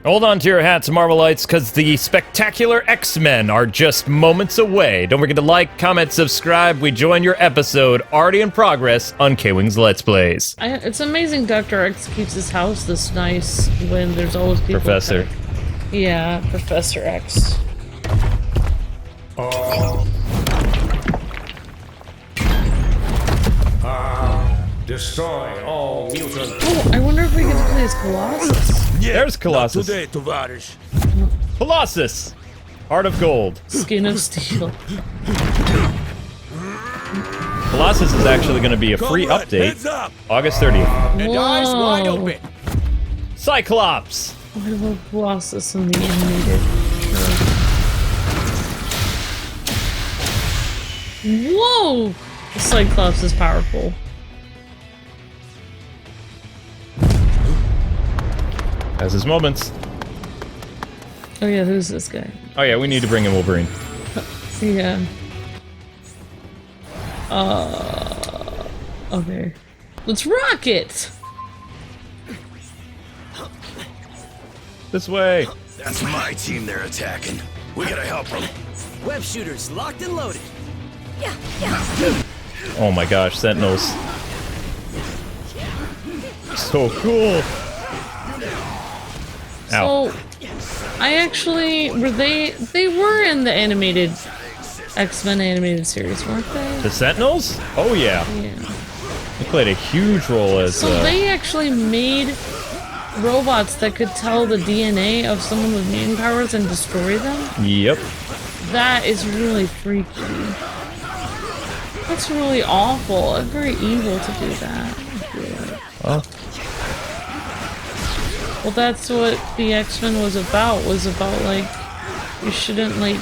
Hold on to your hats, Marvelites, because the spectacular X-Men are just moments away. Don't forget to like, comment, subscribe. We join your episode already in progress on Kwings Let's Plays. It's amazing Dr. X keeps his house this nice when there's always people. Professor. Yeah, Professor X. Destroy all mutants. Oh, I wonder if we get to play as Colossus. There's Colossus. Today, Tovarish. Colossus! Heart of Gold. Skin of Steel. Colossus is actually going to be a free update August 30th. And eyes wide open. Cyclops! I love Colossus in the animated show. Whoa! The Cyclops is powerful. Has his moments. Oh yeah, who's this guy? Oh yeah, we need to bring in Wolverine. Yeah. Okay. Let's rock it! This way. That's my team they're attacking. We gotta help them. Web shooters locked and loaded. Oh my gosh, Sentinels. So cool. Ow. So, I actually, they were in the animated, X-Men animated series, weren't they? The Sentinels? Oh yeah. Yeah. They played a huge role as So they actually made robots that could tell the DNA of someone with mutant powers and destroy them? Yep. That is really freaky. That's really awful. It's very evil to do that. Oh. Well, that's what the X-Men was about like, you shouldn't, like,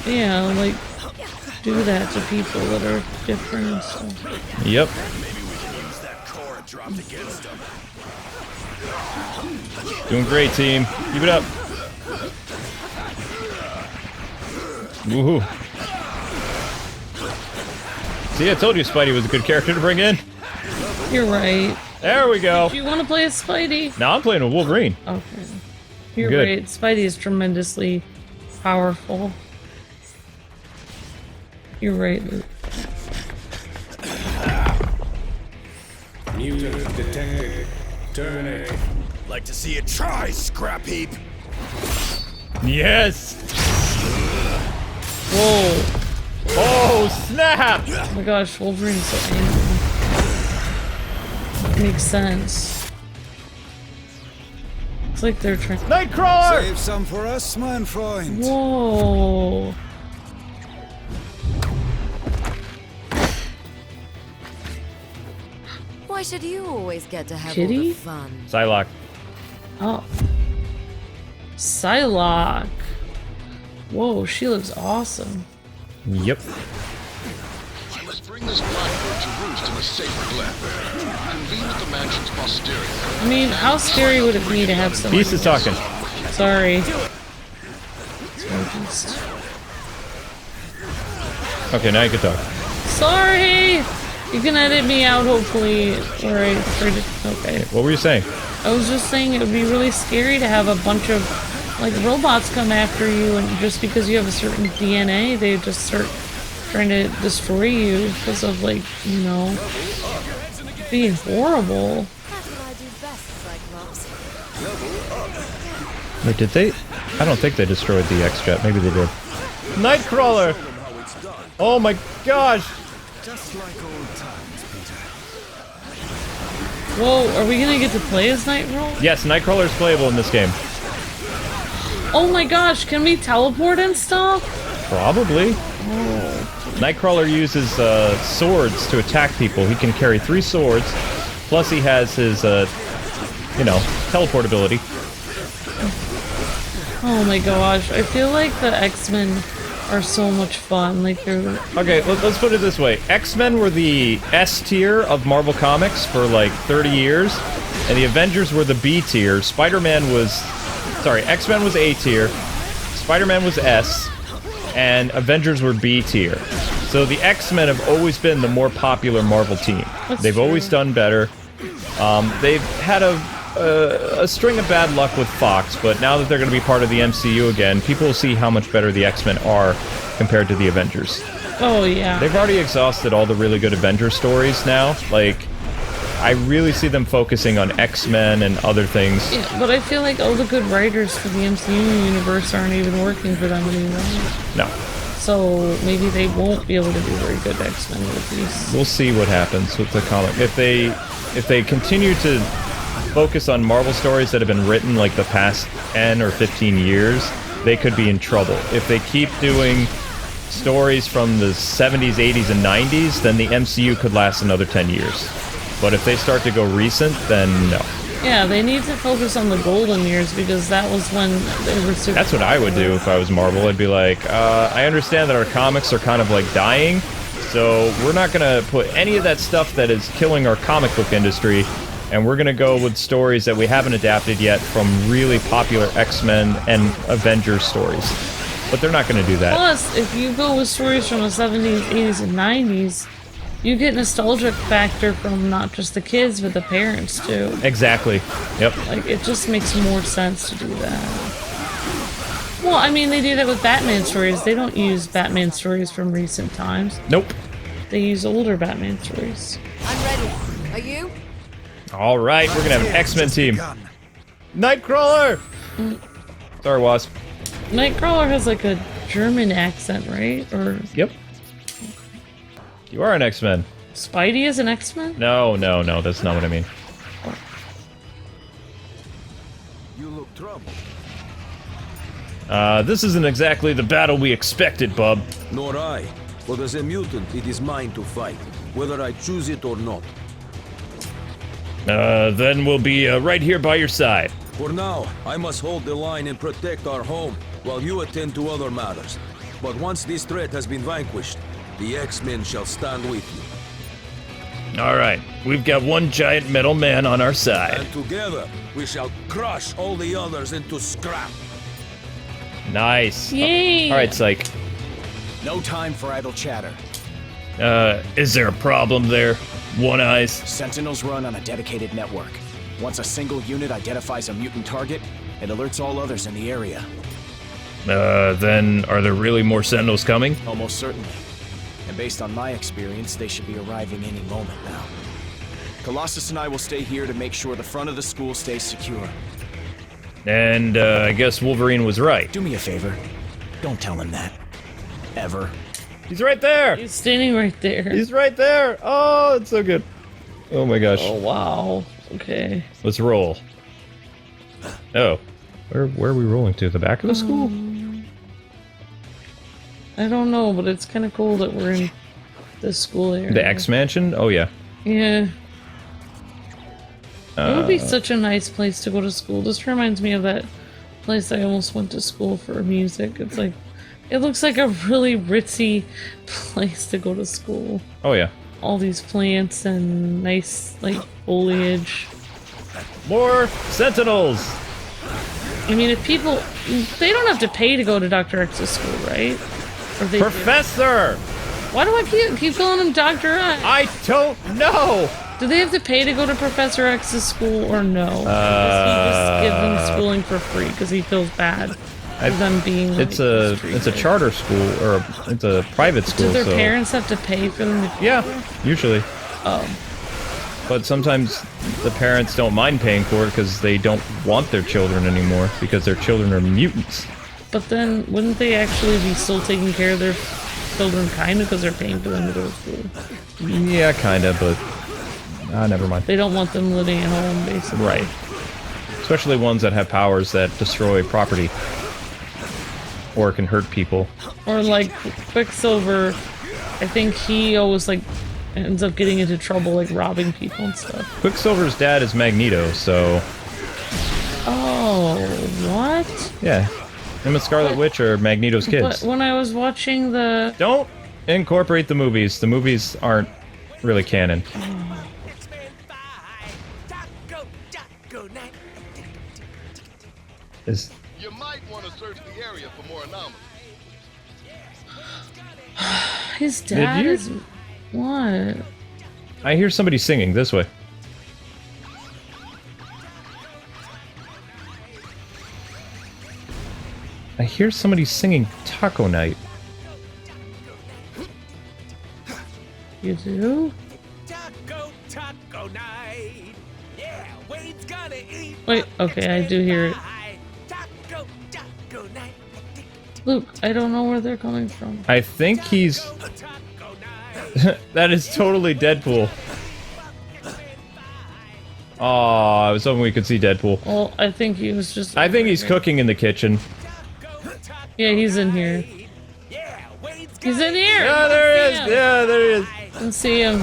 yeah, like, do that to people that are different and stuff. Yep. Maybe we can use that core dropped against them. Doing great, team. Keep it up. Woohoo. See, I told you Spidey was a good character to bring in. You're right. There we go. Do you want to play as Spidey? Now I'm playing with Wolverine. Okay. You're Good. right. Spidey is tremendously powerful. You're right, Luke. Mutant detected. Terminate. Like to see you try, scrap heap. Yes. Whoa. Oh, snap. Oh my gosh, Wolverine's so angry. Makes sense. It's like they're trying. Nightcrawler. Save some for us, mein Freund. Whoa. Why should you always get to have all Kitty? the fun? Psylocke. Oh. Psylocke. Whoa, she looks awesome. Yep. Let's bring this blackbird to roost in a safe glen. Convene at the mansion's posterior. I mean, how scary would it be to have someone... Beast is talking. Sorry. Okay, now you can talk. Sorry! You can edit me out, hopefully. Alright, okay. What were you saying? I was just saying it would be really scary to have a bunch of, like, robots come after you, and just because you have a certain DNA, they just start trying to destroy you because of, like, you know, being horrible. That's what I do best, Cyclops. Wait, did they? I don't think they destroyed the X-Jet. Maybe they did. Nightcrawler! Oh my gosh! Just like old times, Peter. Whoa, are we gonna get to play as Nightcrawler? Yes, Nightcrawler is playable in this game. Oh my gosh, can we teleport and stuff? Probably. Oh. Nightcrawler uses swords to attack people. He can carry 3 swords, plus he has his, you know, teleport ability. Oh my gosh, I feel like the X-Men are so much fun. Like, they're... Okay, let's put it this way. X-Men were the S tier of Marvel Comics for like 30 years, and the Avengers were the B tier. Spider-Man was... Sorry, X-Men was A tier, Spider-Man was S, and Avengers were B tier. So the X-Men have always been the more popular Marvel team. That's They've true. always done better. They've had a a string of bad luck with Fox, but now that they're going to be part of the MCU again, people will see how much better the X-Men are compared to the Avengers. Oh, yeah. They've already exhausted all the really good Avengers stories now. Like, I really see them focusing on X-Men and other things. Yeah, but I feel like all the good writers for the MCU universe aren't even working for them anymore. No. So maybe they won't be able to do very good X-Men movies. We'll see what happens with the comic. If they continue to focus on Marvel stories that have been written like the past 10 or 15 years, they could be in trouble. If they keep doing stories from the 70s, 80s, and 90s, then the MCU could last another 10 years. But if they start to go recent, then no. Yeah, they need to focus on the golden years because that was when they were super. That's what I would do if I was Marvel. I'd be like, I understand that our comics are kind of like dying, so we're not going to put any of that stuff that is killing our comic book industry, and we're going to go with stories that we haven't adapted yet from really popular X-Men and Avengers stories. But they're not going to do that. Plus, if you go with stories from the 70s, 80s, and 90s, you get nostalgic factor from not just the kids, but the parents, too. Exactly. Yep. Like, it just makes more sense to do that. Well, I mean, they do that with Batman stories. They don't use Batman stories from recent times. Nope. They use older Batman stories. I'm ready. Are you? All right, we're going to have an X-Men team. Nightcrawler! Sorry, Wasp. Nightcrawler has, like, a German accent, right? Or Yep. You are an X-Men. Spidey is an X-Men? No, that's not what I mean. You look troubled. This isn't exactly the battle we expected, bub. Nor I. But as a mutant, it is mine to fight, whether I choose it or not. Then we'll be right here by your side. For now, I must hold the line and protect our home, while you attend to other matters. But once this threat has been vanquished, the X-Men shall stand with you. All right, we've got one giant metal man on our side. And together, we shall crush all the others into scrap. Nice. Yay! All right, Psych. No time for idle chatter. Is there a problem there? One Eyes? Sentinels run on a dedicated network. Once a single unit identifies a mutant target, it alerts all others in the area. Then are there really more Sentinels coming? Almost certainly. And based on my experience, they should be arriving any moment now. Colossus and I will stay here to make sure the front of the school stays secure. And, I guess Wolverine was right. Do me a favor. Don't tell him that. Ever. He's right there! He's standing right there. He's right there! Oh, it's so good. Oh my gosh. Oh, wow. Okay. Let's roll. Oh. Where are we rolling to? The back of the school? I don't know, but it's kind of cool that we're in this school area. The X-Mansion? Oh, yeah. Yeah. It would be such a nice place to go to school. This reminds me of that place I almost went to school for music. It's like, it looks like a really ritzy place to go to school. Oh, yeah. All these plants and nice, like, foliage. More Sentinels! I mean, if people, they don't have to pay to go to Dr. X's school, right? Or they Professor! do. Why do I keep calling him Dr. X? I don't know! Do they have to pay to go to Professor X's school or no? Does he just give them schooling for free because he feels bad for them being like, it's a charter school, or it's a private school. Do their so parents have to pay for them to yeah, usually. Oh. But sometimes the parents don't mind paying for it because they don't want their children anymore because their children are mutants. But then, wouldn't they actually be still taking care of their children kind of because they're paying for them to go to school? Yeah, kind of, but never mind. They don't want them living at home, basically. Right. Especially ones that have powers that destroy property. Or can hurt people. Or like Quicksilver, I think he always like ends up getting into trouble like robbing people and stuff. Quicksilver's dad is Magneto, so... Oh, what? Yeah. Him and Scarlet Witch are Magneto's kids. But when I was watching the... Don't incorporate the movies. The movies aren't really canon. You might want to search the area for more anomalies. His dad you? is... What? I hear somebody singing this way. I hear somebody singing Taco Night. You do? Taco night. Yeah, Wade's gonna eat. Wait, okay, I do hear it. Taco night. Luke, I don't know where they're coming from. I think he's... That is totally Deadpool. Oh, I was hoping we could see Deadpool. Well, I think he was just... I think he's cooking in the kitchen. Yeah, he's in here. He's in here! Yeah, there he is! Yeah, there he is! I can see him.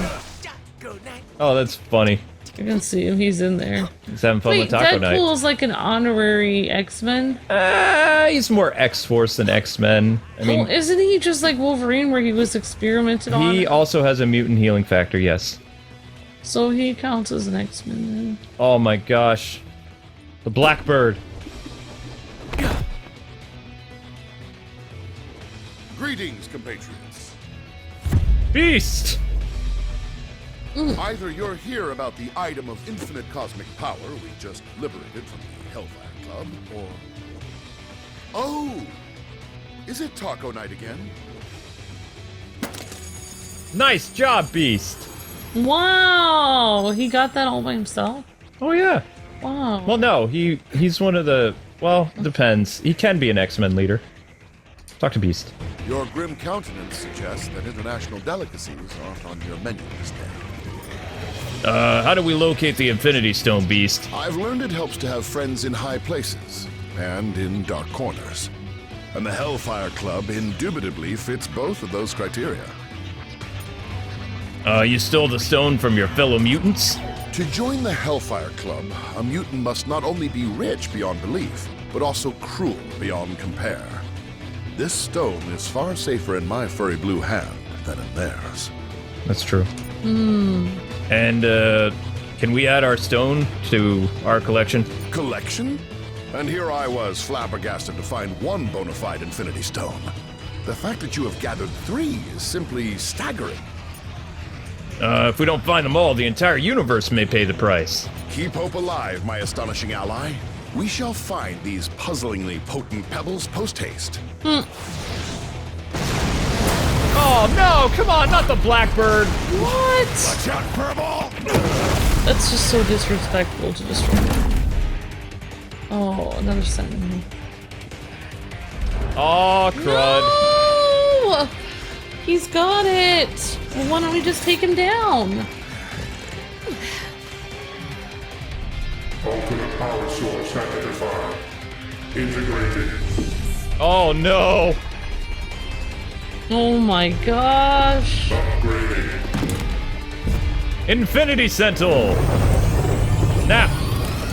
Oh, that's funny. I can see him. He's in there. He's having fun Wait, with Taco Night. Deadpool is like an honorary X-Men? He's more X-Force than X-Men. I mean, well, isn't he just like Wolverine where he was experimented on? he also has a mutant healing factor, yes. So he counts as an X-Men then. Oh my gosh. The Blackbird. Greetings, compatriots. Beast! Either you're here about the item of infinite cosmic power we just liberated from the Hellfire Club, or... Oh! Is it Taco Night again? Nice job, Beast! Wow! He got that all by himself? Oh yeah. Wow. Well, no, he's one of the... Well, depends. He can be an X-Men leader. Talk to Beast. Your grim countenance suggests that international delicacies aren't on your menu this day. How do we locate the Infinity Stone, Beast? I've learned it helps to have friends in high places and in dark corners. And the Hellfire Club indubitably fits both of those criteria. You stole the stone from your fellow mutants? To join the Hellfire Club, a mutant must not only be rich beyond belief, but also cruel beyond compare. This stone is far safer in my furry blue hand than in theirs. That's true. And, can we add our stone to our collection? Collection? And here I was flabbergasted to find one bona fide Infinity Stone. The fact that you have gathered 3 is simply staggering. If we don't find them all, the entire universe may pay the price. Keep hope alive, my astonishing ally. We shall find these puzzlingly potent pebbles post-haste. Oh no, come on, not the Blackbird! What? Watch out, Purple! That's just so disrespectful to destroy him. Oh, another Sentinel. Oh, crud. No! He's got it! Well, why don't we just take him down? Ultimate power source identified. Integrated. Oh no! Oh my gosh! Upgrading. Infinity Sentinel! Snap!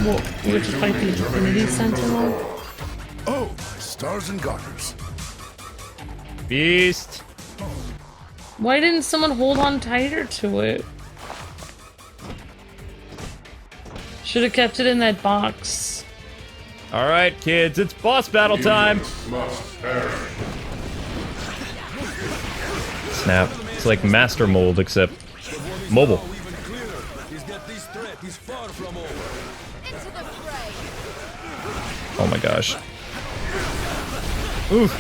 Well, we have to fight the Infinity Sentinel? Oh, my stars and garters. Beast! Why didn't someone hold on tighter to it? Should have kept it in that box. Alright, kids, it's boss battle time! Must perish. Snap. It's like Master Mold, except mobile. Oh my gosh. Oof.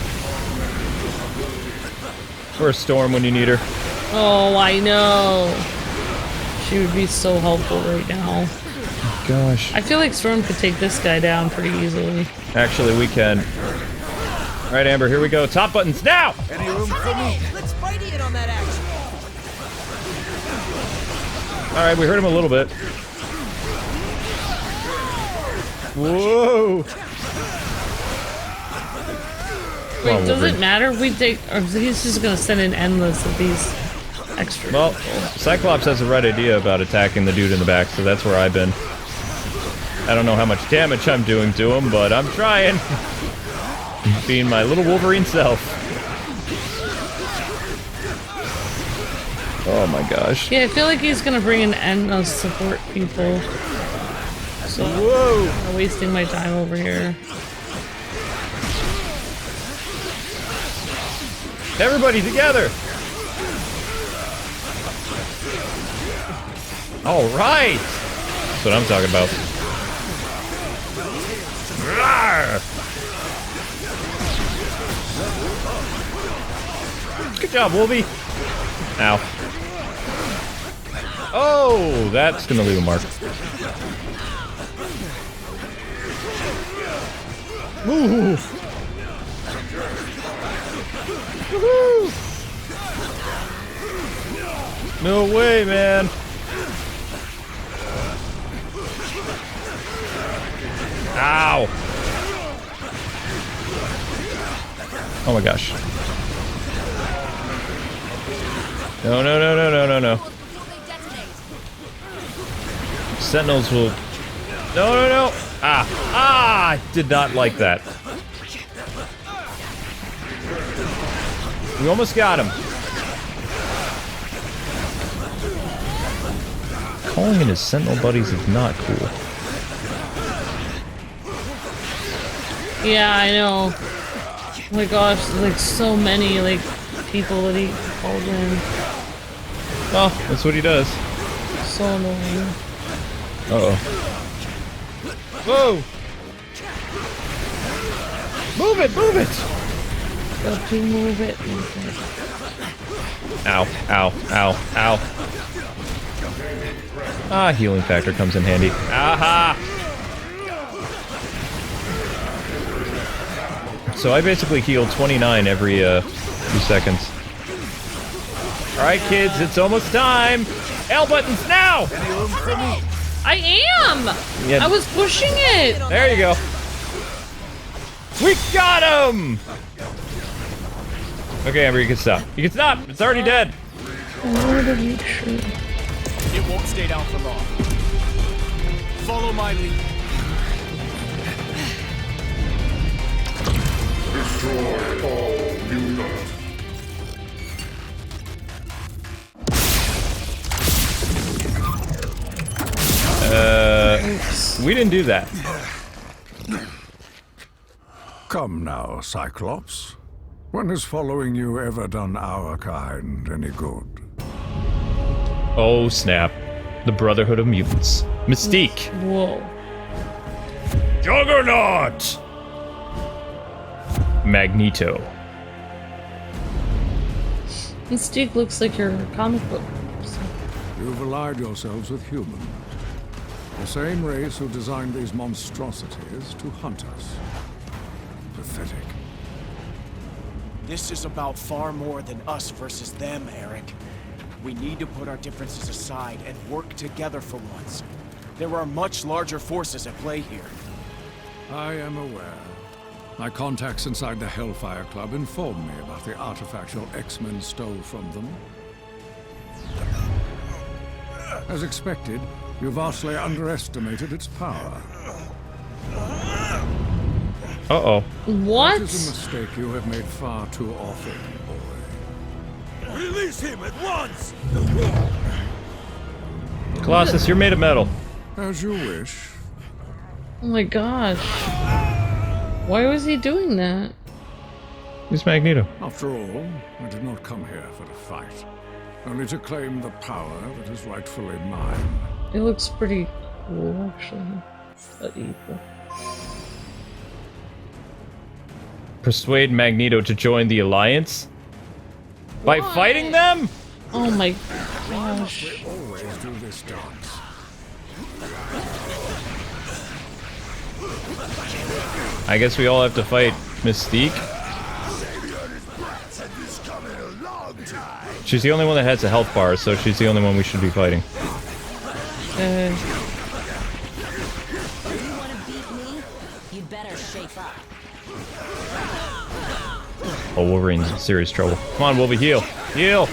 Where's Storm when you need her? Oh, I know. She would be so helpful right now. Gosh. I feel like Storm could take this guy down pretty easily. Actually, we can. Alright, Amber, here we go. Top buttons now! Any room for me? Let's fight in on that action. Alright, we hurt him a little bit. Whoa! Wait, does it matter if we take... Or he's just gonna send in endless of these extra Well, people? Cyclops has the right idea about attacking the dude in the back, so that's where I've been. I don't know how much damage I'm doing to him, but I'm trying. Being my little Wolverine self. Oh my gosh. Yeah, I feel like he's gonna bring in endless support people. So, Whoa! I'm wasting my time over here. Everybody together! Alright! That's what I'm talking about. Rawr! job, Wolvie. Ow. Oh, that's gonna leave a mark. Ooh. Woohoo! No way, man. Ow. Oh my gosh. No, no, no, no, no, no, no. Sentinels will... No, no, no! Ah! Ah! I did not like that. We almost got him. Calling in his Sentinel buddies is not cool. Yeah, I know. Oh my gosh, like so many like people that he called in. Well, that's what he does. So annoying. Uh-oh. Whoa! Move it! Move it! Got to move it. Ow, ow, ow, ow. Ah, healing factor comes in handy. Aha! So I basically heal 29 every few seconds. Alright kids, it's almost time! L buttons now! I am! Yeah. I was pushing it! There you go. We got him! Okay, Amber, you can stop. You can stop! It's already dead! It won't stay down for long. Follow my lead. Destroy all mutants. We didn't do that. Come now, Cyclops. When has following you ever done our kind any good? Oh, snap. The Brotherhood of Mutants. Mystique. Whoa. Juggernaut! Magneto. Mystique looks like your comic book. You've allied yourselves with humans. The same race who designed these monstrosities to hunt us. Pathetic. This is about far more than us versus them, Eric. We need to put our differences aside and work together for once. There are much larger forces at play here. I am aware. My contacts inside the Hellfire Club informed me about the artifact your X-Men stole from them. As expected, you vastly underestimated its power. Uh-oh. What? That is a mistake you have made far too often, boy. Release him at once! Colossus, you're made of metal. As you wish. Oh my gosh. Why was he doing that? He's Magneto. After all, I did not come here for a fight. Only to claim the power that is rightfully mine. It looks pretty cool, actually. But evil. Persuade Magneto to join the Alliance? By fighting them? Oh my gosh. We always do this dance. I guess we all have to fight Mystique. She's the only one that has a health bar, so she's the only one we should be fighting. You wanna beat me? You better shape up. Oh, Wolverine's in serious trouble. Come on, Wolvie, heal. Heal!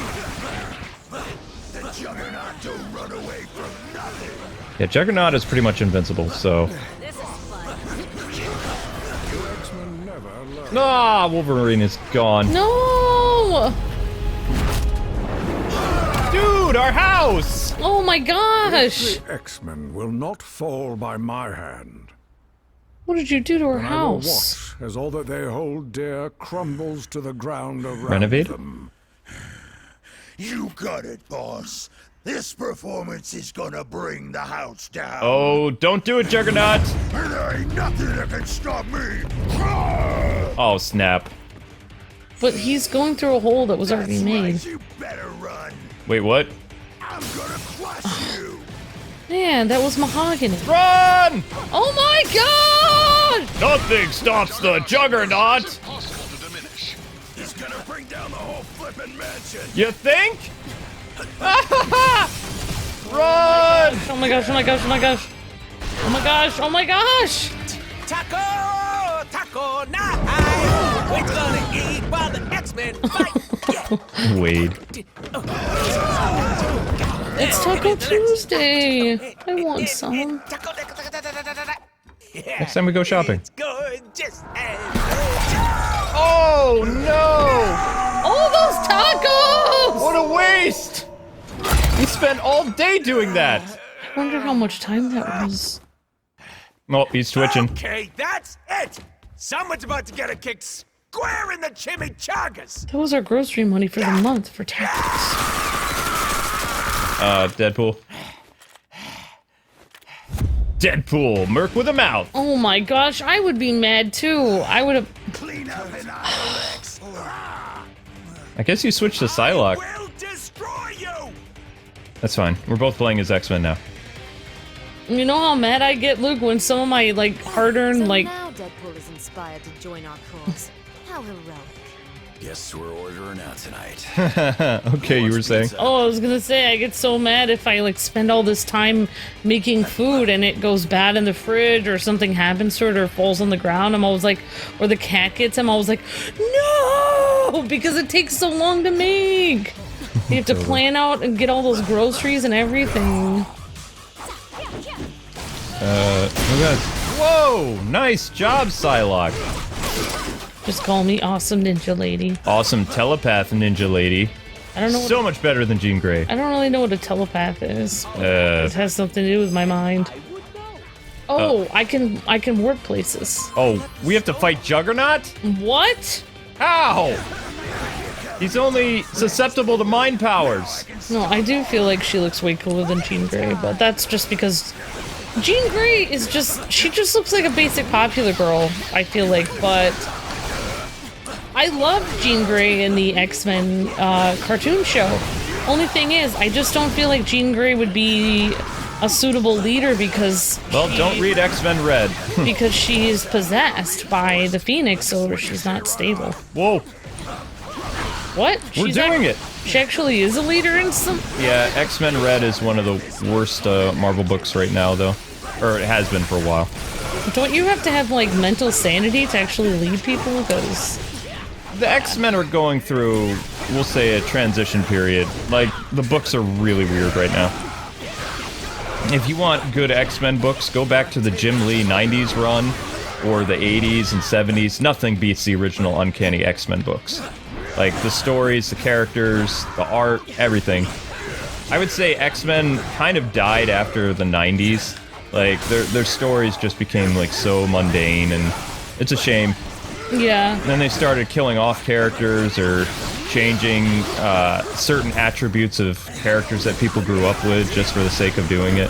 Yeah, Juggernaut is pretty much invincible, so... This is fun. X-Men never learn. Ah, Wolverine is gone. No! Dude, our house! Oh my gosh! The X-Men will not fall by my hand. What did you do to her And I will house? watch as all that they hold dear crumbles to the ground around Renovate? them. You got it, boss. This performance is gonna bring the house down. Oh, don't do it, Juggernaut! And there ain't nothing that can stop me. Oh, snap. But he's going through a hole that was already made. You better run. Wait, what? I'm gonna crush you. Man, that was mahogany. Run! Oh my god! Nothing stops the Juggernaut! He's gonna bring down the whole flippin' mansion. You think? Run! Oh my gosh, oh my gosh, oh my gosh. Oh my gosh, oh my gosh! Taco night! We're gonna eat while the X-Men fight! Wade. It's Taco Tuesday! I want some. Next time we go shopping. It's good, just as Oh no! All those tacos! What a waste! We spent all day doing that! I wonder how much time that was. Oh, he's twitching. Okay, that's it! Someone's about to get a kick square in the chimichangas! That was our grocery money for the month for tacos. Deadpool. Deadpool, Merc with a mouth. Oh my gosh, I would be mad too. I would have. Clean up and I guess you switched to Psylocke. We'll destroy you! That's fine. We're both playing as X-Men now. You know how mad I get, Luke, when some of my like hard-earned like. Now Deadpool is inspired to join our cause. How heroic. Guess we're ordering out tonight. Okay, you were saying. Oh, I was gonna say I get so mad if I like spend all this time making food and it goes bad in the fridge or something happens to it or falls on the ground. I'm always like, or the cat gets him. I was like, no, because it takes so long to make. You have to plan out and get all those groceries and everything. Whoa! Nice job, Psylocke. Just call me Awesome Ninja Lady. Awesome telepath ninja lady. I don't know. So much better than Jean Grey. I don't really know what a telepath is. It has something to do with my mind. Oh, I can warp places. Oh, we have to fight Juggernaut? What? How? He's only susceptible to mind powers. No, I do feel like she looks way cooler than Jean Grey, but that's just because Jean Grey is just, she just looks like a basic popular girl, I feel like, but I love Jean Grey in the X-Men cartoon show. Only thing is, I just don't feel like Jean Grey would be a suitable leader because don't read X-Men Red. because she is possessed by the Phoenix, so she's not stable. Whoa. What? We're doing it. She actually is a leader in some... Yeah, X-Men Red is one of the worst Marvel books right now, though. Or it has been for a while. Don't you have to have, like, mental sanity to actually lead people? Because... The X-Men are going through, we'll say, a transition period. Like, the books are really weird right now. If you want good X-Men books, go back to the Jim Lee 90s run, or the 80s and 70s. Nothing beats the original Uncanny X-Men books. Like, the stories, the characters, the art, everything. I would say X-Men kind of died after the 90s. Like, their stories just became, like, so mundane, and it's a shame. Yeah. And then they started killing off characters or changing certain attributes of characters that people grew up with just for the sake of doing it.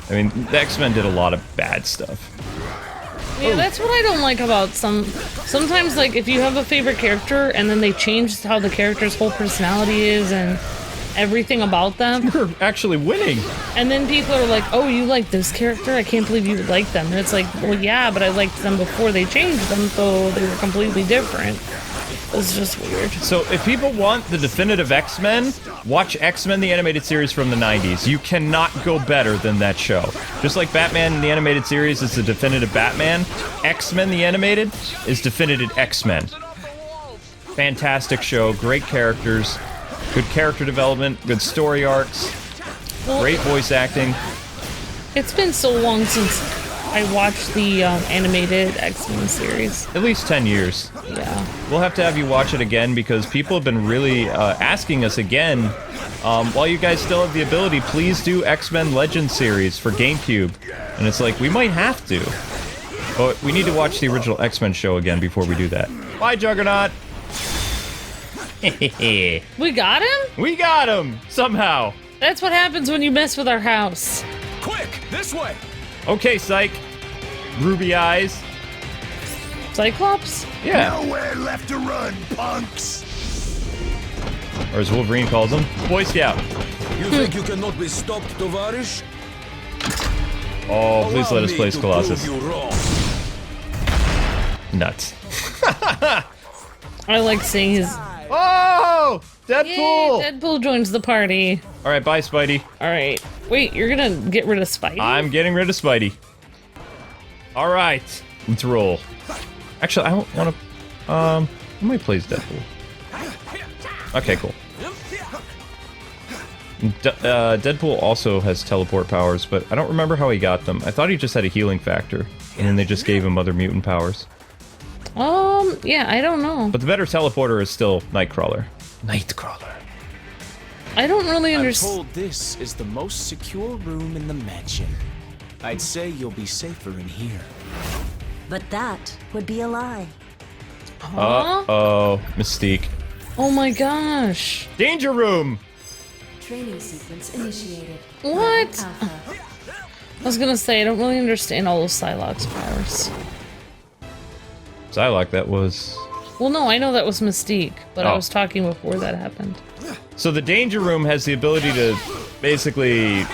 I mean, the X-Men did a lot of bad stuff. Yeah, that's what I don't like about sometimes, like, if you have a favorite character and then they change how the character's whole personality is and everything about them. You're actually winning. And then people are like, oh, you like this character? I can't believe you would like them. And it's like, well, yeah, but I liked them before they changed them, so they were completely different. It's just weird. So if people want the definitive X-Men, watch X-Men the Animated Series from the 90s. You cannot go better than that show. Just like Batman the Animated Series is the definitive Batman, X-Men the Animated is definitive X-Men. Fantastic show, great characters, good character development, good story arcs, great voice acting. It's been so long since I watched the animated X-Men series. At least 10 years. Yeah. We'll have to have you watch it again because people have been really asking us again. While you guys still have the ability, please do X-Men Legends series for GameCube. And it's like, we might have to. But we need to watch the original X-Men show again before we do that. Bye, Juggernaut! We got him? We got him! Somehow! That's what happens when you mess with our house. Quick, this way! Okay, Psych. Ruby eyes. Cyclops? Yeah. Nowhere left to run, punks! Or as Wolverine calls him, Boy Scout. You think you cannot be stopped, Tovarish? Oh, please let us place Colossus. You wrong. Nuts. I like seeing his... Oh! Deadpool! Yay, Deadpool joins the party. Alright, bye, Spidey. Alright. Wait, you're gonna get rid of Spidey? I'm getting rid of Spidey. Alright, let's roll. Actually, I don't want to... Who might plays Deadpool? Okay, cool. Deadpool also has teleport powers, but I don't remember how he got them. I thought he just had a healing factor, and then they just gave him other mutant powers. Yeah, I don't know. But the better teleporter is still Nightcrawler. Nightcrawler. I don't really I'm understand. told this is the most secure room in the mansion. I'd say you'll be safer in here. But that would be a lie. Uh-oh, Mystique. Oh my gosh. Danger room! Training sequence initiated. What? Alpha. I was gonna say, I don't really understand all of Psylocke's powers. Psylocke, that was... Well, no, I know that was Mystique, but I Oh. was talking before that happened. So the danger room has the ability to basically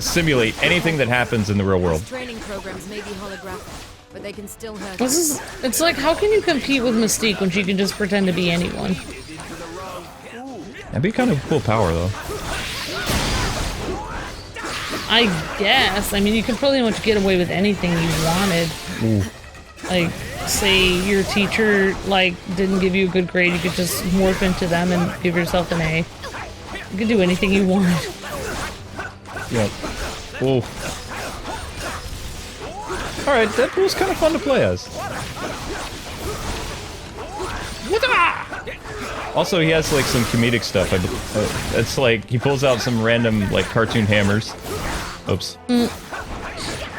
simulate anything that happens in the real world. Training programs may be holographic, but they can still hurt. It's like, how can you compete with Mystique when she can just pretend to be anyone? That'd be kind of a cool power, though. I guess. I mean, you could pretty much get away with anything you wanted. Ooh. Like, say your teacher, like, didn't give you a good grade, you could just morph into them and give yourself an A. You could do anything you wanted. Yep. Ooh. Alright, Deadpool's kind of fun to play as. Also, he has, like, some comedic stuff. It's like, he pulls out some random, like, cartoon hammers. Oops.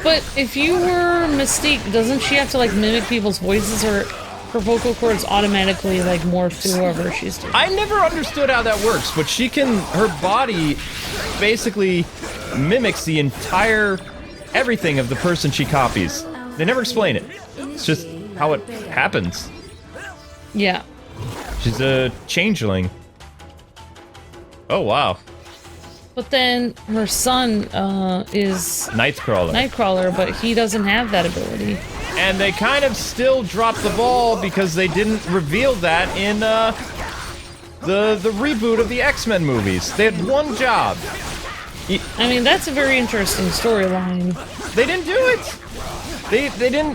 But if you were Mystique, doesn't she have to, like, mimic people's voices, or her vocal cords automatically, like, morph to whoever she's doing? I never understood how that works, but she can... Her body basically mimics the entire everything of the person she copies. They never explain it. It's just how it happens. Yeah. She's a changeling. Oh, wow. But then her son is Nightcrawler, but he doesn't have that ability. And they kind of still dropped the ball because they didn't reveal that in the reboot of the X-Men movies. They had one job. I mean, that's a very interesting storyline. They didn't do it.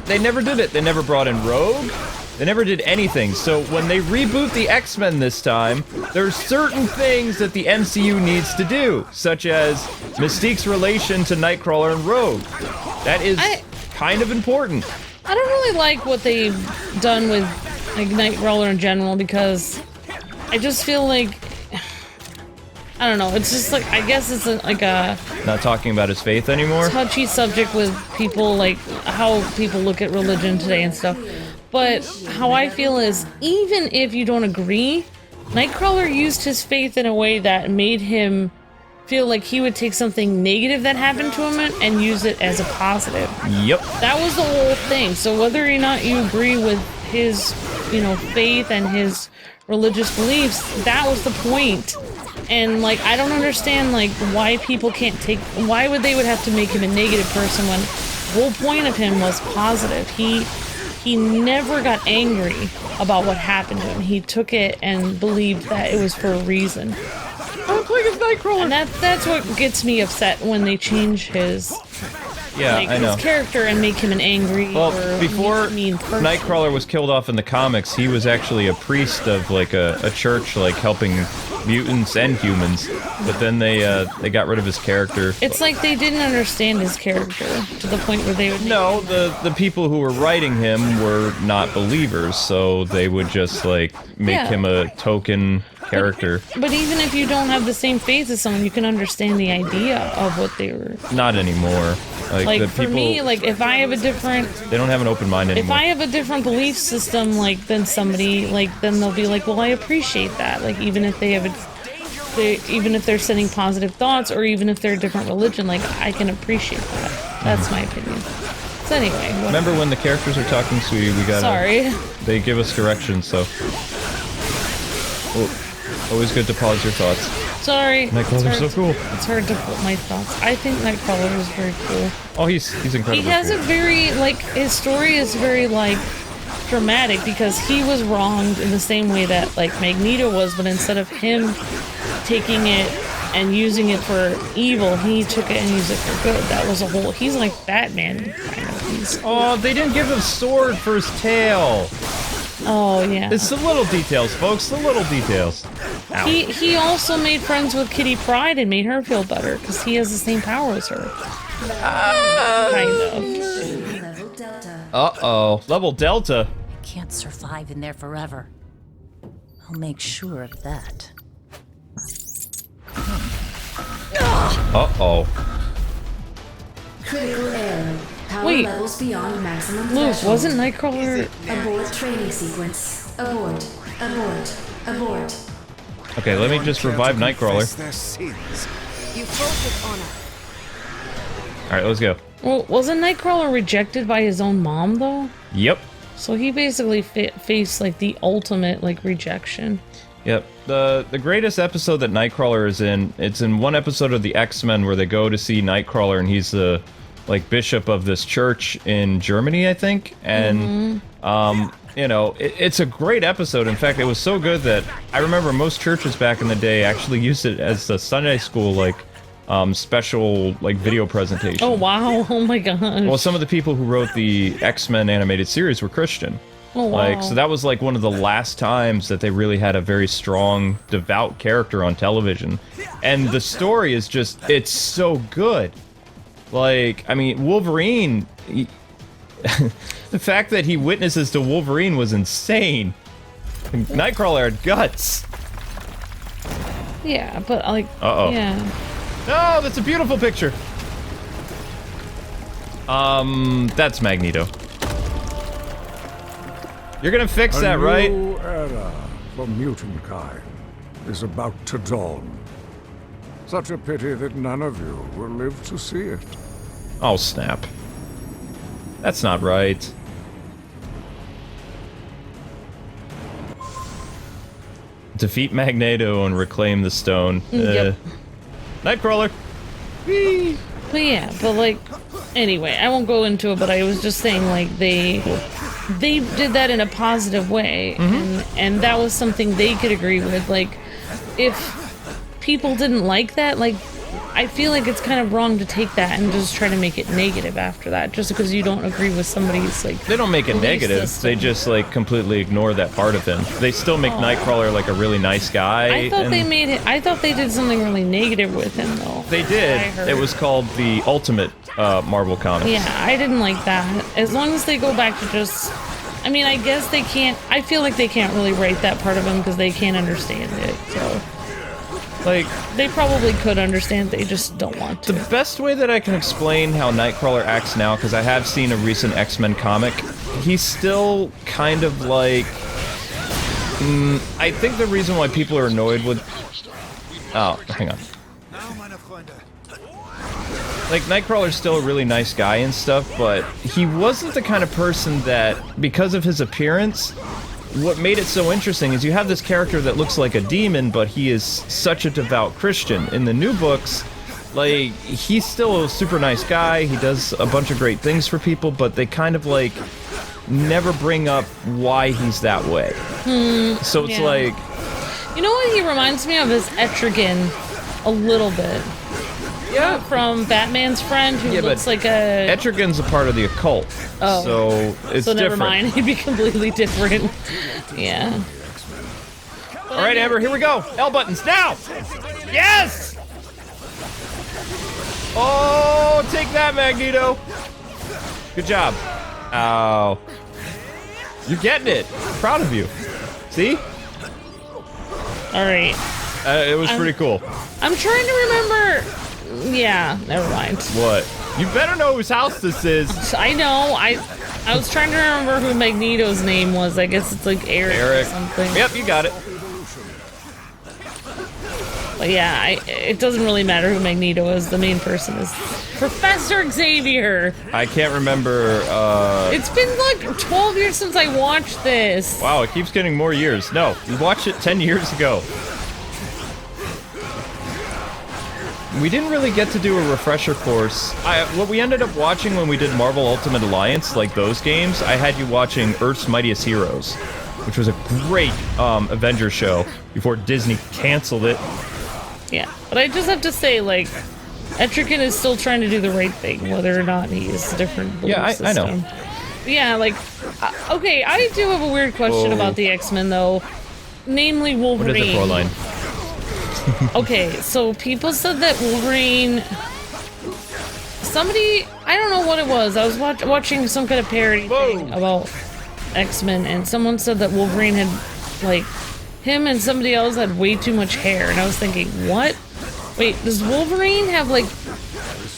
They never did it. They never brought in Rogue. They never did anything. So when they reboot the X-Men this time, there's certain things that the MCU needs to do, such as Mystique's relation to Nightcrawler and Rogue. That is kind of important. I don't really like what they've done with, like, Nightcrawler in general, because I just feel like, I don't know, it's just like, I guess it's like a... Not talking about his faith anymore? Touchy subject with people, like, how people look at religion today and stuff. But how I feel is, even if you don't agree, Nightcrawler used his faith in a way that made him feel like he would take something negative that happened to him and use it as a positive. Yep. That was the whole thing. So whether or not you agree with his, you know, faith and his religious beliefs, that was the point. And, like, I don't understand, like, why people can't take... Why would they would have to make him a negative person when the whole point of him was positive? He never got angry about what happened to him. He took it and believed that it was for a reason. I'm playing as Nightcrawler. And that's what gets me upset when they change his... Yeah, like, I know. his character and make him an angry or before mean person. Nightcrawler was killed off in the comics, he was actually a priest of, like, a church, like, helping mutants and humans. But then they got rid of his character. It's like they didn't understand his character to the point where they would... No, the people who were writing him were not believers, so they would just, like, make him a token character. But even if you don't have the same faith as someone, you can understand the idea of what they were... Not anymore. Like, the for people, me, like, if I have a different... They don't have an open mind anymore. If I have a different belief system, like, than somebody, like, then they'll be like, well, I appreciate that. Like, even if they have even if they're sending positive thoughts, or even if they're a different religion, like, I can appreciate that. That's my opinion. So anyway. Whatever. Remember when the characters are talking, sweetie? We gotta. Sorry. They give us directions, so. Oh, always good to pause your thoughts. Sorry. Nightcrawler's so cool. It's hard to put my thoughts. I think Nightcrawler is very cool. Oh, he's incredible. He has cool. a very, like, his story is very, like, dramatic because he was wronged in the same way that, like, Magneto was, but instead of him taking it and using it for evil, he took it and used it for good. That was a whole... He's like Batman, kind of. Oh, they didn't give him a sword for his tail. Oh, yeah. It's the little details, folks. The little details. Ow. He also made friends with Kitty Pryde and made her feel better because he has the same power as her. Kind of. Level Delta. Uh-oh. Level Delta. Can't survive in there forever. I'll make sure of that. Uh-oh. Critical error. Power Wait. levels beyond maximum Luke, threshold. wasn't Nightcrawler... Abort training sequence. Abort. Abort. Abort. Okay, let me just revive Nightcrawler. You fought with honor. Alright, let's go. Well, wasn't Nightcrawler rejected by his own mom, though? Yep. So he basically faced, like, the ultimate, like, rejection. Yep. The greatest episode that Nightcrawler is in, it's in one episode of the X-Men where they go to see Nightcrawler and he's the, like, bishop of this church in Germany, I think. And, you know, it's a great episode. In fact, it was so good that I remember most churches back in the day actually used it as a Sunday school, like, special, like, video presentation. Oh, wow. Oh, my gosh. Well, some of the people who wrote the X-Men animated series were Christian. Oh, wow. Like, so that was, like, one of the last times that they really had a very strong, devout character on television. And the story is just, it's so good. Like, I mean, Wolverine... the fact that he witnesses to Wolverine was insane. And Nightcrawler had guts. Yeah, but, like, Uh-oh. yeah. No, that's a beautiful picture. That's Magneto. You're gonna fix that, right? A new era for mutant kind is about to dawn. Such a pity that none of you will live to see it. Oh, snap. That's not right. Defeat Magneto and reclaim the stone. Yep. Nightcrawler! Whee! But yeah, but like, anyway, I won't go into it, but I was just saying, like, they did that in a positive way, and that was something they could agree with. Like, if people didn't like that, like, I feel like it's kind of wrong to take that and just try to make it negative after that, just because you don't agree with somebody's, like, they don't make it belief negative. system. They just, like, completely ignore that part of him. They still make Nightcrawler, like, a really nice guy. I thought and they made it. I thought they did something really negative with him, though. They did. I heard. It was called the Ultimate Marvel Comics. Yeah, I didn't like that. As long as they go back to just... I mean, I guess they can't... I feel like they can't really write that part of him because they can't understand it, so... Like, they probably could understand, they just don't want to. the best way that I can explain how Nightcrawler acts now, because I have seen a recent X-Men comic, he's still kind of like... I think the reason why people are annoyed with... Oh, hang on. Like, Nightcrawler's still a really nice guy and stuff, but he wasn't the kind of person that, because of his appearance, what made it so interesting is you have this character that looks like a demon, but he is such a devout Christian. In the new books, like, he's still a super nice guy, he does a bunch of great things for people, but they kind of, like, never bring up why he's that way. So it's like... You know what he reminds me of is Etrigan, a little bit. Yeah. From Batman's friend who looks like a... Etrigan's a part of the occult, so it's so never different. mind, he'd be completely different. Yeah. Alright, Amber, here we go! L buttons, now! Yes! Oh, take that, Magneto! Good job. Ow. You're getting it. Proud of you. See? Alright. It was pretty cool. I'm trying to remember... Yeah, never mind. What? You better know whose house this is. I know, I was trying to remember who Magneto's name was. I guess it's like Eric or something. Yep, you got it. But yeah, it doesn't really matter who Magneto is. The main person is Professor Xavier. I can't remember. It's been like 12 years since I watched this. Wow, it keeps getting more years. No, we watched it 10 years ago. We didn't really get to do a refresher course. What we ended up watching when we did Marvel Ultimate Alliance, like those games, I had you watching Earth's Mightiest Heroes, which was a great Avengers show before Disney canceled it. Yeah, but I just have to say, like, Etrigan is still trying to do the right thing, whether or not he is different belief system. I know. Yeah, like, okay, I do have a weird question about the X-Men, though. Namely, Wolverine. What is it, Coraline? Okay, so people said that Wolverine... Somebody... I don't know what it was. I was watching some kind of parody thing about X-Men, and someone said that Wolverine had, like... Him and somebody else had way too much hair, and I was thinking, what? Wait, does Wolverine have, like...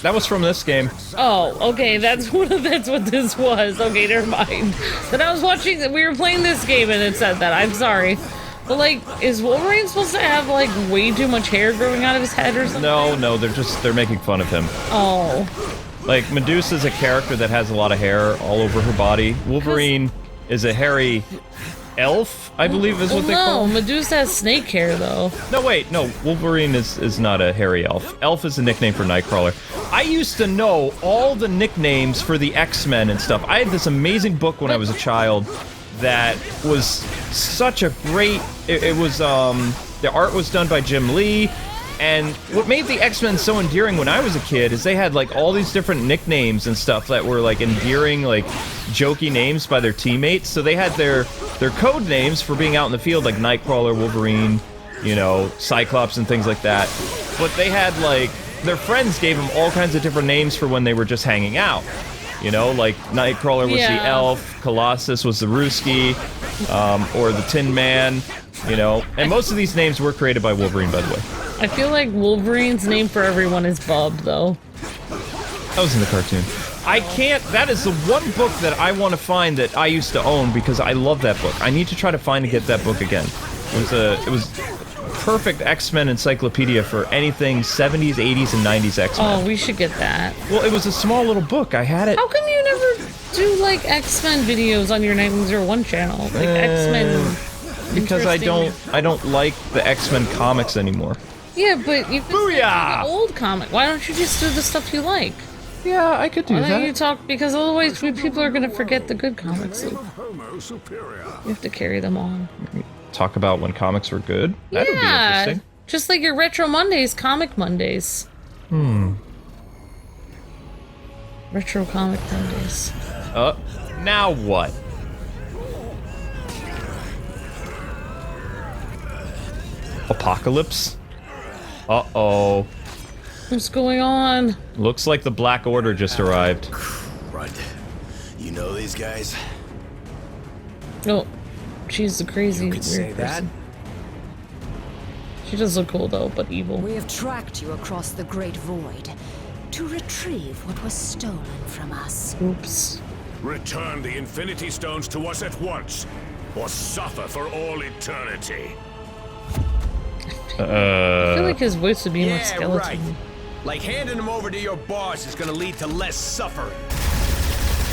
That was from this game. Oh, okay, that's what this was. Okay, never mind. Then I was watching... We were playing this game, and it said that. I'm sorry. But, like, is Wolverine supposed to have, like, way too much hair growing out of his head or something? No, they're making fun of him. Oh. Like, Medusa's a character that has a lot of hair all over her body. Wolverine is a hairy elf, I believe is what they call him. No, Medusa has snake hair, though. No, wait, no, Wolverine is not a hairy elf. Elf is a nickname for Nightcrawler. I used to know all the nicknames for the X-Men and stuff. I had this amazing book when I was a child that was such a great... It was, the art was done by Jim Lee, and what made the X-Men so endearing when I was a kid is they had, like, all these different nicknames and stuff that were, like, endearing, like, jokey names by their teammates. So they had their code names for being out in the field, like Nightcrawler, Wolverine, you know, Cyclops and things like that. But they had, like, their friends gave them all kinds of different names for when they were just hanging out. You know, like Nightcrawler was the elf, Colossus was the Ruski, or the Tin Man, you know. And most of these names were created by Wolverine, by the way. I feel like Wolverine's name for everyone is Bub, though. That was in the cartoon. I can't... That is the one book that I want to find that I used to own because I love that book. I need to try to find and get that book again. It was perfect X-Men encyclopedia for anything 70s, 80s, and 90s X-Men. Oh, we should get that. Well, it was a small little book. I had it. How come you never do, like, X-Men videos on your 901 channel? Like, X-Men... Because I don't like the X-Men comics anymore. Yeah, but you can the old comic. Why don't you just do the stuff you like? Yeah, I could do that. Why don't you talk? Because otherwise people are going to forget the good comics. You have to carry them on. Talk about when comics were good? That would be interesting. Just like your Retro Mondays, Comic Mondays. Retro Comic Mondays. Now what? Apocalypse? Uh-oh. What's going on? Looks like the Black Order just arrived. Right. You know these guys? No. She's the crazy weird say person. that. She does look cool though, but evil. We have tracked you across the Great Void to retrieve what was stolen from us. Oops. Return the Infinity Stones to us at once, or suffer for all eternity. I feel like his voice would be more skeleton. Right. Like handing them over to your boss is gonna lead to less suffering.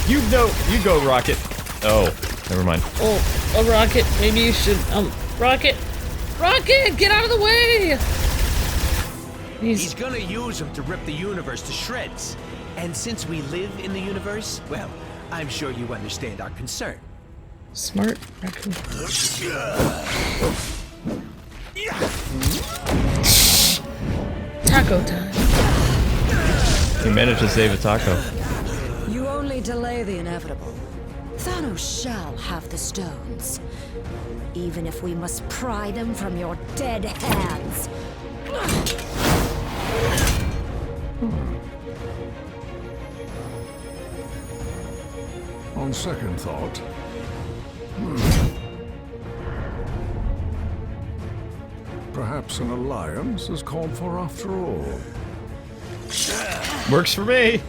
You go, Rocket. Oh, never mind. Oh, a Rocket. Maybe you should, Rocket! Rocket, get out of the way! He's gonna use them to rip the universe to shreds. And since we live in the universe, well, I'm sure you understand our concern. Smart raccoon. Taco time. You managed to save a taco. You only delay the inevitable. Thanos shall have the stones, even if we must pry them from your dead hands. On second thought, perhaps an alliance is called for after all. Works for me.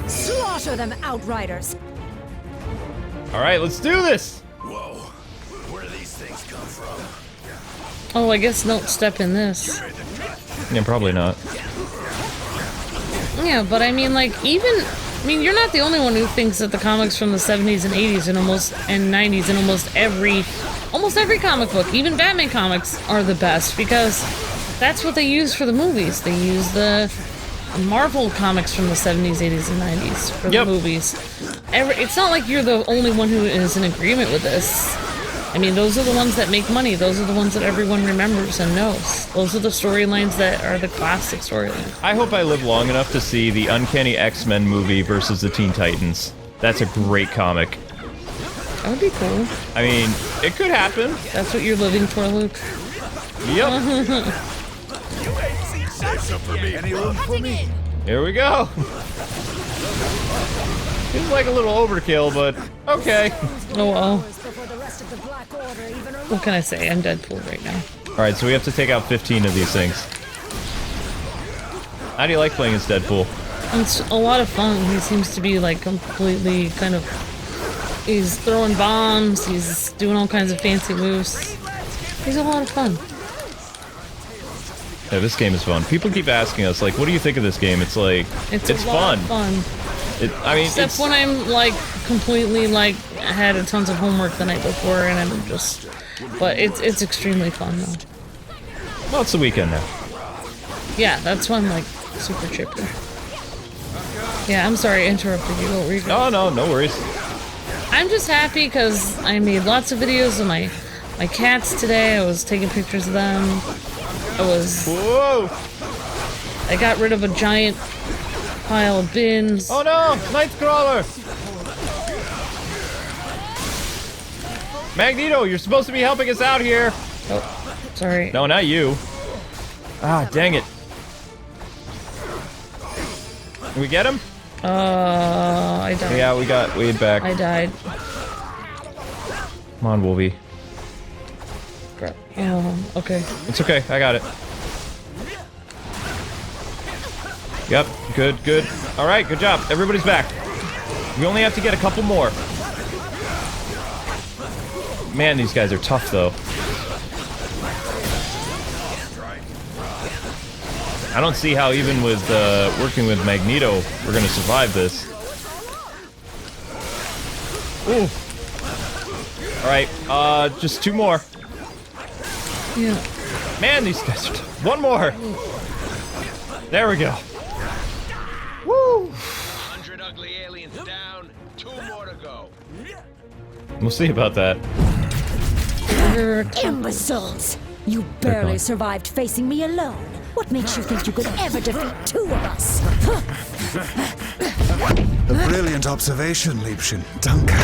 Slaughter them, Outriders! All right, let's do this. Whoa, where do these things come from? Oh, I guess don't step in this. Yeah, probably not. Yeah, but I mean, like, you're not the only one who thinks that the comics from the 70s and 80s and 90s and almost every comic book, even Batman comics, are the best because that's what they use for the movies. They use the Marvel comics from the 70s, 80s, and 90s for the movies. It's not like you're the only one who is in agreement with this. I mean, those are the ones that make money. Those are the ones that everyone remembers and knows. Those are the storylines that are the classic storylines. I hope I live long enough to see the Uncanny X-Men movie versus the Teen Titans. That's a great comic. That would be cool. I mean, it could happen. That's what you're living for, Luke? Yep. Here we go. Seems like a little overkill, but okay. Oh well. What can I say? I'm Deadpool right now. Alright, so we have to take out 15 of these things. How do you like playing as Deadpool? It's a lot of fun. He seems to be like completely kind of... He's throwing bombs, he's doing all kinds of fancy moves. He's a lot of fun. Yeah, this game is fun. People keep asking us, like, what do you think of this game? It's like, it's fun. Except when I'm like completely like had a tons of homework the night before and I'm just, but it's extremely fun though. Well, it's the weekend now. Yeah, that's when I'm like super chipper. Yeah, I'm sorry I interrupted you. What were you going? No, no worries. I'm just happy because I made lots of videos of my cats today. I was taking pictures of them. Whoa! I got rid of a giant pile of bins. Oh no! Nightcrawler! Magneto, you're supposed to be helping us out here! Oh, sorry. No, not you. Ah, dang it. Can we get him? I died. Yeah, we got Wade back. I died. Come on, Wolvie. Crap. Okay. It's okay, I got it. Yep, good. Alright, good job. Everybody's back. We only have to get a couple more. Man, these guys are tough, though. I don't see how even with working with Magneto, we're gonna survive this. Ooh. Alright, just 2 more. Yeah. Man, these guys are tough. 1 more. There we go. Woo! 100 ugly aliens down, 2 more to go. We'll see about that. Imbeciles! You barely survived facing me alone. What makes you think you could ever defeat 2 of us? A brilliant observation, Liebchen. Danke.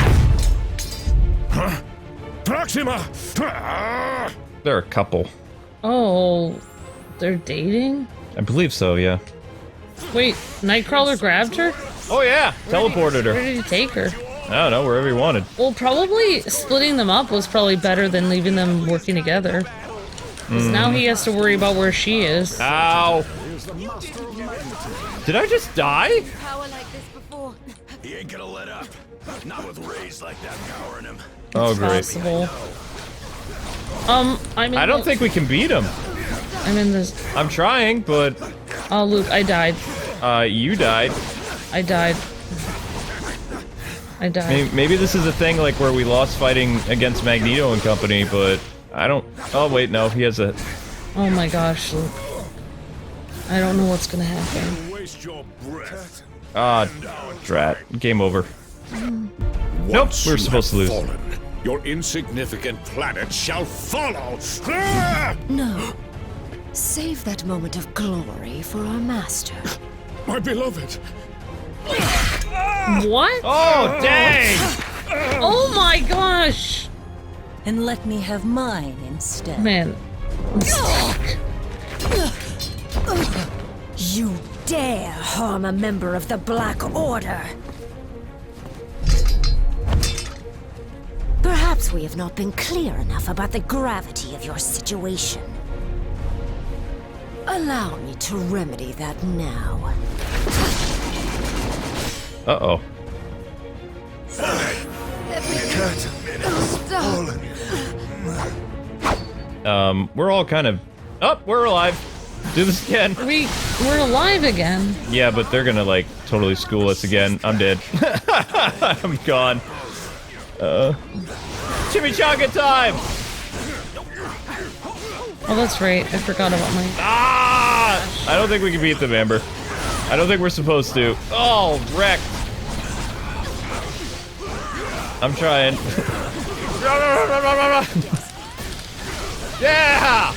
Proxima! They're a couple. Oh, they're dating? I believe so, yeah. Wait, Nightcrawler grabbed her? Oh yeah, teleported her. Where did he take her? I don't know, wherever he wanted. Well, probably splitting them up was probably better than leaving them working together. Because now he has to worry about where she is. Ow! Did I just die? Power like this before. He ain't gonna let up. Not with rays like that powering him. Oh, great. Possible. I don't think we can beat him. I'm in this. I'm trying, but... Oh, Luke, I died. You died. I died. Maybe this is a thing, like, where we lost fighting against Magneto and company, but... I don't... Oh, wait, no, he has a... Oh my gosh, Luke. I don't know what's gonna happen. Waste your breath. Ah, drat. Game over. Nope, we're supposed to lose. Fallen, your insignificant planet shall follow. No. Save that moment of glory for our master. My beloved. What? Oh, dang! Oh my gosh! And let me have mine instead. Man. You dare harm a member of the Black Order! Perhaps we have not been clear enough about the gravity of your situation. Allow me to remedy that now. Uh-oh. We're all kind of... Oh, we're alive. Do this again. We're alive again. Yeah, but they're gonna, like, totally school us again. I'm dead. I'm gone. Chimichanga time! Oh, that's right. I forgot about my... Ah! I don't think we can beat them, Amber. I don't think we're supposed to. Oh, wrecked. I'm trying. Yeah!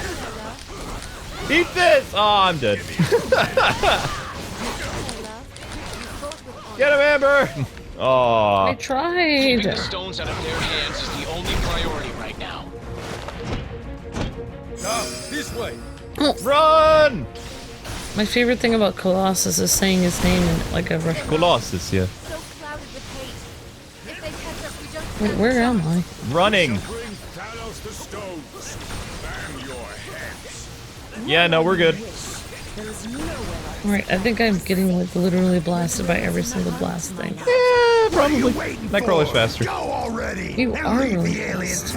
Eat this! Oh, I'm dead. Get him, Amber! Oh. I tried. Keeping the stones out of their hands is the only priority right now. This way. Run! My favorite thing about Colossus is saying his name in like a Russian. Colossus, yeah. Wait, where am I? Running. Yeah, no, we're good. Alright, I think I'm getting like literally blasted by every single blast thing. Yeah, probably. Nightcrawler's faster. You are really fast.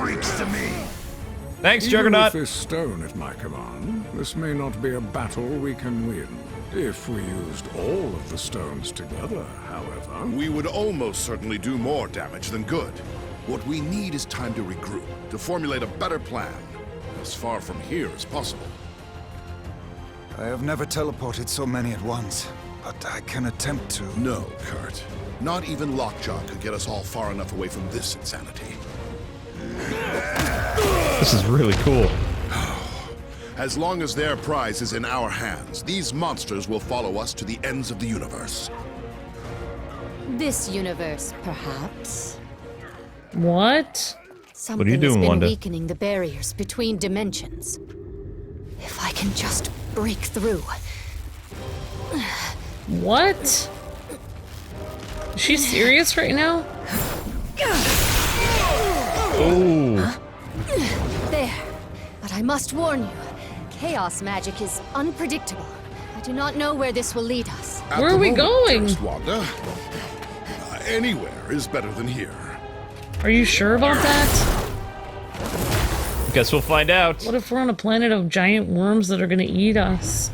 Thanks, Even Juggernaut. with this stone at my command, this may not be a battle we can win. If we used all of the stones together, however... We would almost certainly do more damage than good. What we need is time to regroup, to formulate a better plan, as far from here as possible. I have never teleported so many at once, but I can attempt to. No, Kurt. Not even Lockjaw could get us all far enough away from this insanity. This is really cool. As long as their prize is in our hands, these monsters will follow us to the ends of the universe. This universe, perhaps. What? Something What are you doing, has been Wanda? weakening the barriers between dimensions. If I can just break through. What? Is she serious right now? Oh. There. But I must warn you, chaos magic is unpredictable. I do not know where this will lead us. Where are we going? Dearest Wanda, anywhere is better than here. Are you sure about that? Guess we'll find out. What if we're on a planet of giant worms that are gonna eat us?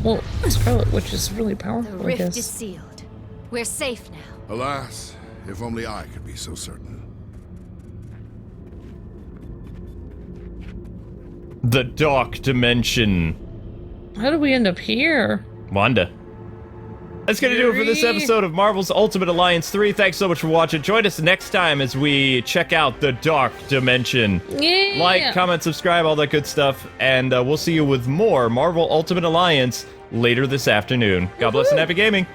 Well, Scarlet Witch is really powerful, The I rift guess. is sealed. We're safe now. Alas, if only I could be so certain. The Dark Dimension. How did we end up here? Wanda. That's gonna do it for this episode of Marvel's Ultimate Alliance 3. Thanks so much for watching. Join us next time as we check out the Dark Dimension. Yeah. Like, comment, subscribe, all that good stuff. And we'll see you with more Marvel Ultimate Alliance later this afternoon. God bless and happy gaming.